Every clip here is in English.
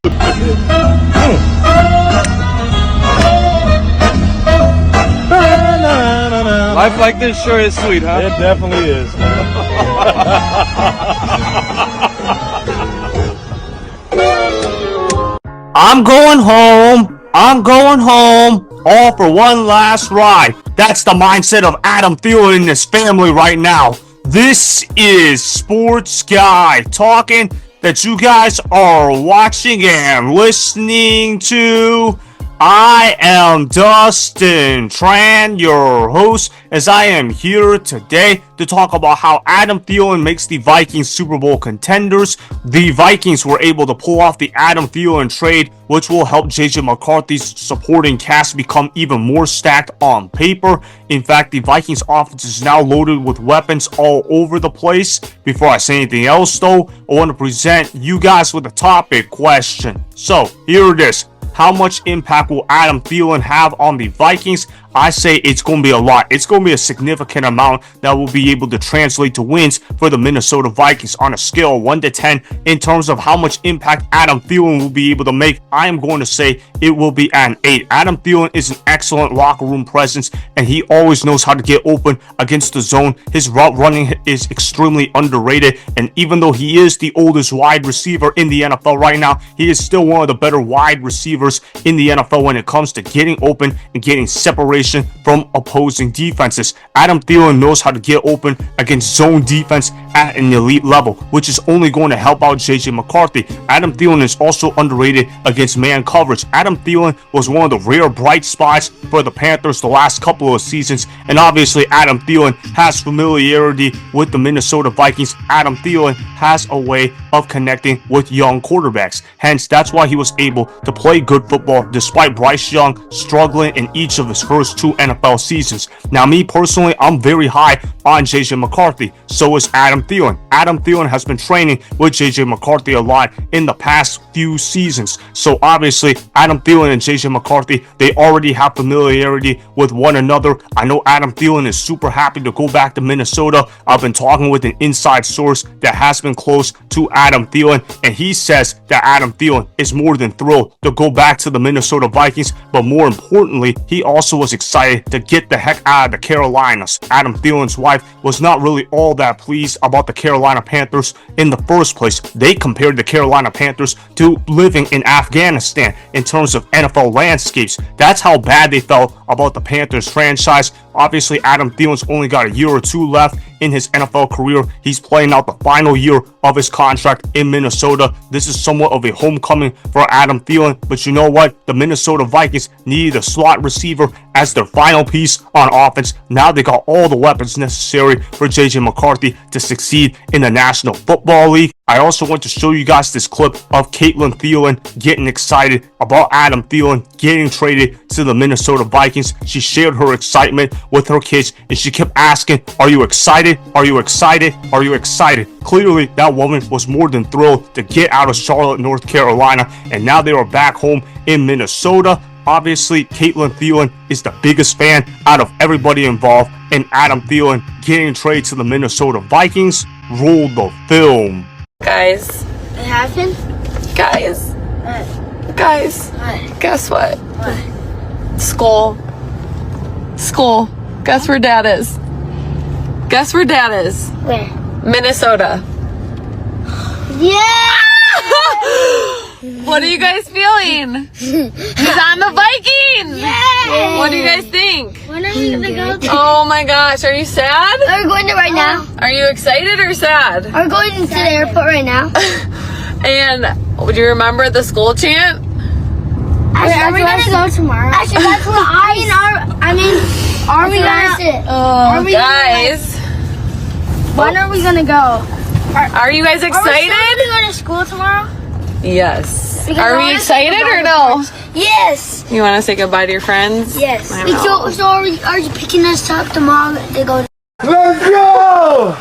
Life like this sure is sweet, huh? It definitely is. I'm going home. I'm going home. All for one last ride. That's the mindset of Adam Thielen and his family right now. This is Sports Guy talking that you guys are watching and listening to. I am Dustin Tran, your host, as I am here today to talk about how Adam Thielen makes the Vikings Super Bowl contenders. The Vikings were able to pull off the Adam Thielen trade, which will help JJ McCarthy's supporting cast become even more stacked on paper. In fact, the Vikings offense is now loaded with weapons all over the place. Before I say anything else, though, I want to present you guys with a topic question. So, here it is. How much impact will Adam Thielen have on the Vikings? I say it's going to be a lot. It's going to be a significant amount that will be able to translate to wins for the Minnesota Vikings on a scale of 1 to 10 in terms of how much impact Adam Thielen will be able to make. I am going to say it will be an 8. Adam Thielen is an excellent locker room presence, and he always knows how to get open against the zone. His route running is extremely underrated, and even though he is the oldest wide receiver in the NFL right now, he is still one of the better wide receivers in the NFL when it comes to getting open and getting separation from opposing defenses. Adam Thielen knows how to get open against zone defense at an elite level, which is only going to help out JJ McCarthy. Adam Thielen is also underrated against man coverage. Adam Thielen was one of the rare bright spots for the Panthers the last couple of seasons, and obviously Adam Thielen has familiarity with the Minnesota Vikings. Adam Thielen has a way of connecting with young quarterbacks. Hence, that's why he was able to play good football despite Bryce Young struggling in each of his first 2 NFL seasons. Now, me personally, I'm very high on JJ McCarthy. So is Adam Thielen. Adam Thielen has been training with JJ McCarthy a lot in the past few seasons. So obviously, Adam Thielen and JJ McCarthy, they already have familiarity with one another. I know Adam Thielen is super happy to go back to Minnesota. I've been talking with an inside source that has been close to Adam Thielen, and he says that Adam Thielen is more than thrilled to go back to the Minnesota Vikings, but more importantly, he also was excited to get the heck out of the Carolinas. Adam Thielen's wife was not really all that pleased about the Carolina Panthers in the first place. They compared the Carolina Panthers to living in Afghanistan in terms of NFL landscapes. That's how bad they felt about the Panthers franchise. Obviously, Adam Thielen's only got a year or 2 left in his NFL career. He's playing out the final year of his contract in Minnesota. This is somewhat of a homecoming for Adam Thielen, but you know what? The Minnesota Vikings needed a slot receiver as their final piece on offense. Now they got all the weapons necessary for JJ McCarthy to succeed in the National Football League. I also want to show you guys this clip of Caitlin Thielen getting excited about Adam Thielen getting traded to the Minnesota Vikings. She shared her excitement with her kids, and she kept asking, "Are you excited? Are you excited? Are you excited?" Clearly, that woman was more than thrilled to get out of Charlotte, North Carolina, and now they are back home in Minnesota. Obviously, Caitlin Thielen is the biggest fan out of everybody involved, and Adam Thielen getting traded to the Minnesota Vikings. Roll the film. Guys. It happened? Guys. What? Guys. What? Guess what? What? School. School. Guess where Dad is? Guess where Dad is? Where? Minnesota. Yeah! What are you guys feeling? He's on the Vikings! Yeah! What do you guys think? When are we gonna go to? Oh my gosh, are you sad? Are we going to right now? Are you excited or sad? Are we going to the airport right now? And would you remember the school chant? Actually, are we gonna go tomorrow? Actually, that's what are we gonna? Oh, guys. When are we gonna go? Are you guys excited? Are we going to school tomorrow? Yes. Because Are I we wanna excited say or goodbye no? to friends. Yes. You want to say goodbye to your friends? Yes. I know. So are you picking us up tomorrow to go? Let's go!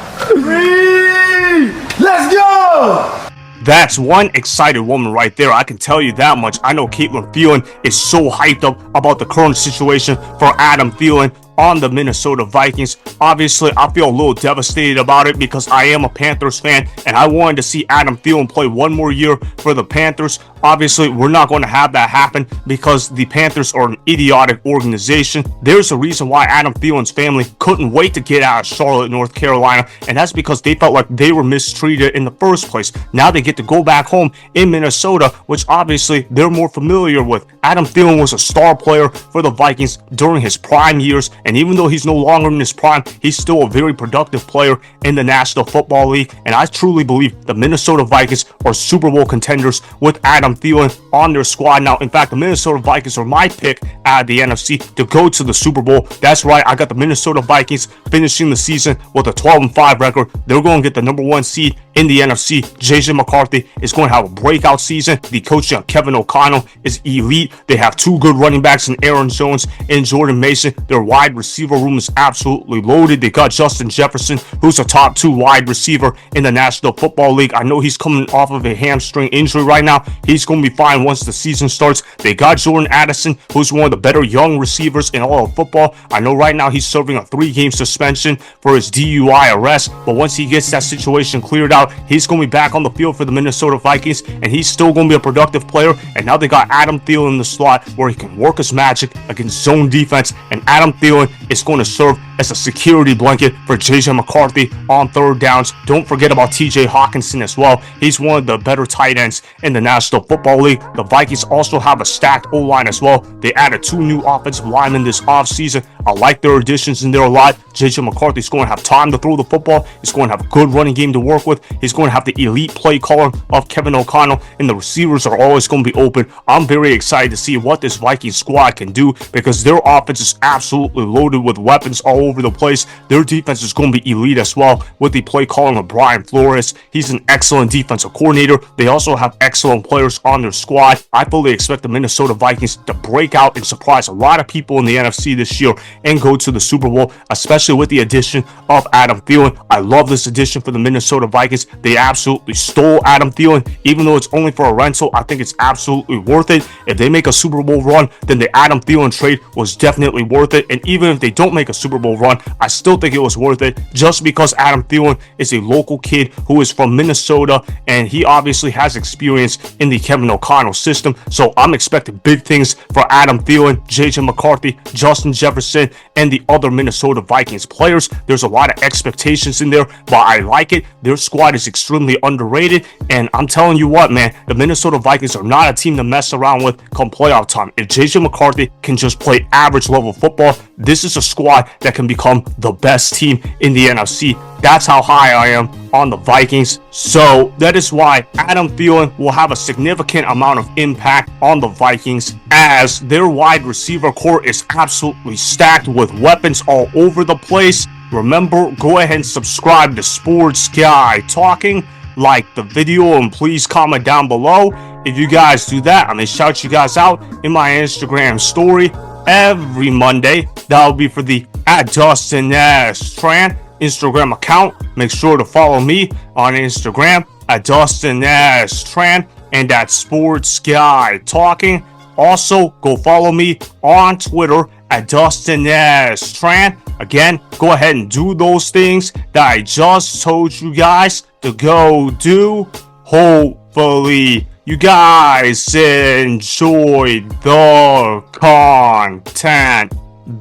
Let's go! That's one excited woman right there. I can tell you that much. I know Caitlin Thielen is so hyped up about the current situation for Adam Thielen on the Minnesota Vikings. Obviously, I feel a little devastated about it because I am a Panthers fan and I wanted to see Adam Thielen play one more year for the Panthers. Obviously, we're not going to have that happen because the Panthers are an idiotic organization. There's a reason why Adam Thielen's family couldn't wait to get out of Charlotte, North Carolina, and that's because they felt like they were mistreated in the first place. Now they get to go back home in Minnesota, which obviously they're more familiar with. Adam Thielen was a star player for the Vikings during his prime years, and even though he's no longer in his prime, he's still a very productive player in the National Football League, and I truly believe the Minnesota Vikings are Super Bowl contenders with Adam Thielen on their squad. Now, in fact, the Minnesota Vikings are my pick out of the NFC to go to the Super Bowl. That's right, I got the Minnesota Vikings finishing the season with a 12-5 record. They're going to get the number 1 seed in the NFC. JJ McCarthy is going to have a breakout season. The coach Kevin O'Connell is elite. They have 2 good running backs in Aaron Jones and Jordan Mason. Their wide receiver room is absolutely loaded. They got Justin Jefferson, who's a top 2 wide receiver in the National Football League. I know he's coming off of a hamstring injury right now. He's going to be fine once the season starts. They got Jordan Addison, who's one of the better young receivers in all of football. I know right now he's serving a 3-game suspension for his DUI arrest, but once he gets that situation cleared out, he's going to be back on the field for the Minnesota Vikings, and he's still going to be a productive player. And now they got Adam Thielen in the slot where he can work his magic against zone defense, and Adam Thielen is going to serve as a security blanket for JJ McCarthy on third downs. Don't forget about TJ Hockenson as well. He's one of the better tight ends in the National Football League. The Vikings also have a stacked O-line as well. They added 2 new offensive linemen this offseason. I like their additions in there a lot. JJ McCarthy's going to have time to throw the football. He's going to have a good running game to work with. He's going to have the elite play caller of Kevin O'Connell, and the receivers are always going to be open. I'm very excited to see what this Vikings squad can do because their offense is absolutely loaded with weapons all over the place. Their defense is going to be elite as well with the play calling of Brian Flores. He's an excellent defensive coordinator. They also have excellent players on their squad. I fully expect the Minnesota Vikings to break out and surprise a lot of people in the NFC this year and go to the Super Bowl, especially with the addition of Adam Thielen. I love this addition for the Minnesota Vikings. They absolutely stole Adam Thielen. Even though it's only for a rental, I think it's absolutely worth it. If they make a Super Bowl run, then the Adam Thielen trade was definitely worth it. And even if they don't make a Super Bowl run, I still think it was worth it just because Adam Thielen is a local kid who is from Minnesota, and he obviously has experience in the Kevin O'Connell system. So I'm expecting big things for Adam Thielen, JJ McCarthy, Justin Jefferson, and the other Minnesota Vikings players. There's a lot of expectations in there, but I like it. Their squad is extremely underrated, and I'm telling you what, man, the Minnesota Vikings are not a team to mess around with come playoff time. If JJ McCarthy can just play average level football, this is a squad that can become the best team in the NFC. That's how high I am on the Vikings. So that is why Adam Thielen will have a significant amount of impact on the Vikings, as their wide receiver core is absolutely stacked with weapons all over the place. Remember, go ahead and subscribe to Sports Guy Talking, like the video, and please comment down below. If you guys do that, I'm gonna shout you guys out in my Instagram story every Monday. That'll be for the @DustinStran Instagram account. Make sure to follow me on Instagram @DustinStran and Sports Guy Talking. Also, go follow me on Twitter @DustinStran. Again, go ahead and do those things that I just told you guys to go do. Hopefully, you guys enjoyed the content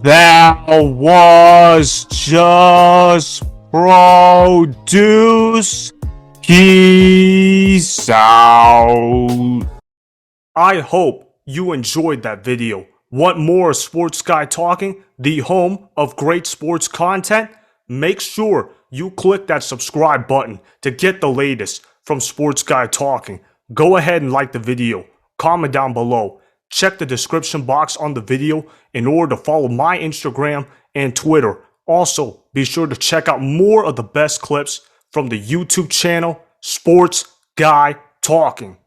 that was just produced. Peace out. I hope you enjoyed that video. Want more Sports Guy Talking, the home of great sports content? Make sure you click that subscribe button to get the latest from Sports Guy Talking. Go ahead and like the video, comment down below, check the description box on the video in order to follow my Instagram and Twitter. Also, be sure to check out more of the best clips from the YouTube channel Sports Guy Talking.